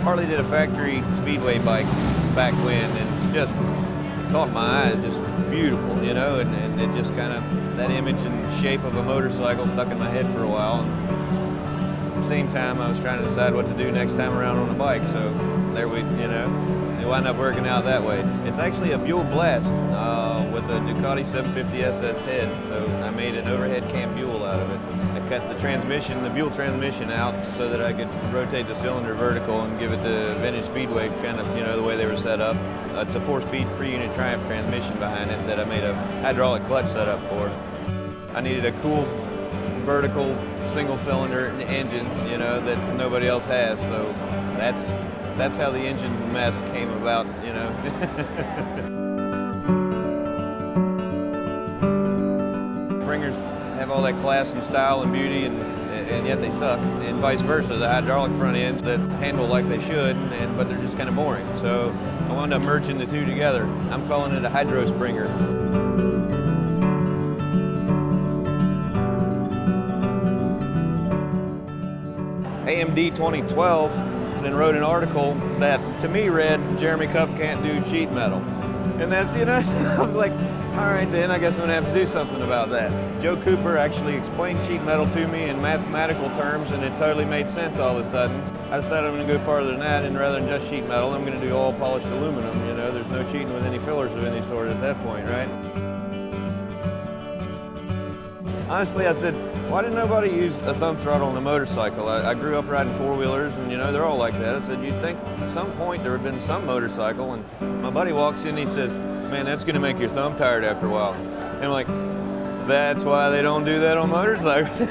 Harley did a factory speedway bike back when, and just caught my eye. Just beautiful, you know, and it just kind of, that image and shape of a motorcycle stuck in my head for a while. And at the same time, I was trying to decide what to do next time around on a bike, so there we, you know, it wound up working out that way. It's actually a Buell Blast with a Ducati 750 SS head, so I made an overhead cam Buell out of it. I cut the transmission, the Buell transmission out so that I could rotate the cylinder vertical and give it the vintage speedway kind of, you know, the way they were set up. It's a 4-speed pre-unit Triumph transmission behind it that I made a hydraulic clutch setup for. I needed a cool vertical single cylinder engine, you know, that nobody else has, so that's how the engine mess came about, you know. Springers have all that class and style and beauty, and yet they suck, and vice versa. The hydraulic front ends that handle like they should, but they're just kind of boring. So I wound up merging the two together. I'm calling it a hydro Springer. AMD 2012 and wrote an article that to me read, Jeremy Cupp can't do sheet metal. And that's, you know, I was like, all right then, I guess I'm gonna have to do something about that. Joe Cooper actually explained sheet metal to me in mathematical terms, and it totally made sense all of a sudden. I decided I'm gonna go farther than that, and rather than just sheet metal, I'm gonna do all polished aluminum, you know, there's no cheating with any fillers of any sort at that point, right? Honestly, I said, why didn't nobody use a thumb throttle on a motorcycle? I grew up riding four-wheelers, and you know, they're all like that. I said, you'd think at some point there would have been some motorcycle, and my buddy walks in and he says, man, that's gonna make your thumb tired after a while. And I'm like, that's why they don't do that on motorcycles.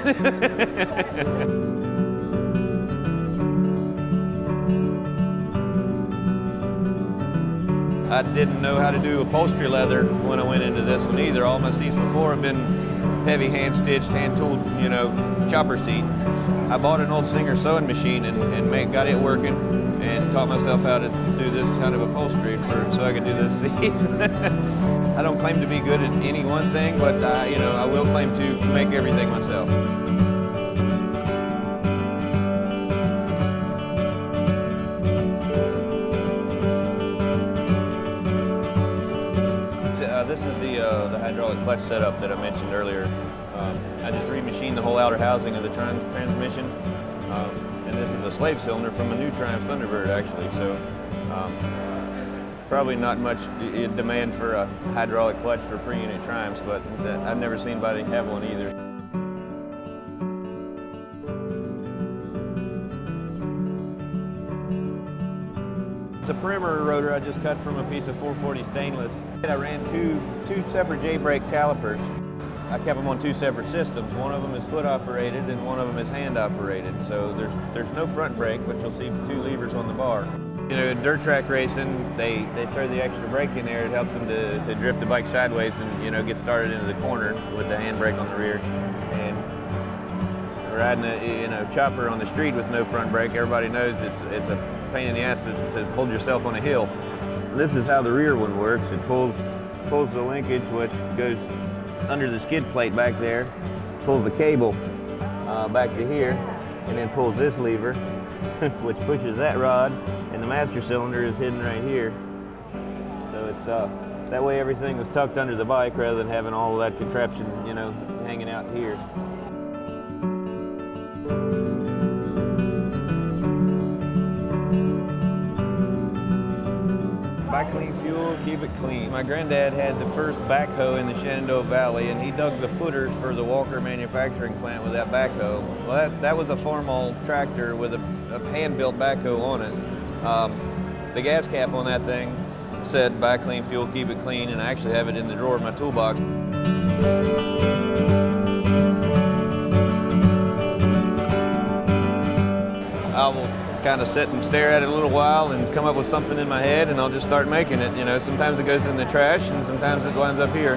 I didn't know how to do upholstery leather when I went into this one either. All my seats before have been heavy hand-stitched, hand-tooled, you know, chopper seat. I bought an old Singer sewing machine and got it working and taught myself how to do this kind of upholstery so I could do this seat. I don't claim to be good at any one thing, but you know, I will claim to make everything myself. This is the hydraulic clutch setup that I mentioned earlier. I just remachined the whole outer housing of the transmission, and this is a slave cylinder from a new Triumph Thunderbird actually, so probably not much demand for a hydraulic clutch for pre-unit Triumphs, but I've never seen anybody have one either. It's a perimeter rotor I just cut from a piece of 440 stainless. I ran two separate J-brake calipers. I kept them on two separate systems. One of them is foot operated and one of them is hand operated. So there's no front brake, but you'll see two levers on the bar. You know, in dirt track racing, they throw the extra brake in there. It helps them to drift the bike sideways and, you know, get started into the corner with the handbrake on the rear. And riding a chopper on the street with no front brake, everybody knows it's a pain in the ass to hold yourself on a hill. This is how the rear one works. It pulls the linkage, which goes under the skid plate back there, pulls the cable back to here, and then pulls this lever, which pushes that rod, and the master cylinder is hidden right here. So it's that way everything was tucked under the bike rather than having all of that contraption, you know, hanging out here. Buy clean fuel, keep it clean. My granddad had the first backhoe in the Shenandoah Valley, and he dug the footers for the Walker manufacturing plant with that backhoe. Well, that was a Farmall tractor with a hand-built backhoe on it. The gas cap on that thing said, buy clean fuel, keep it clean, and I actually have it in the drawer of my toolbox. I will kind of sit and stare at it a little while and come up with something in my head, and I'll just start making it. You know, sometimes it goes in the trash and sometimes it winds up here.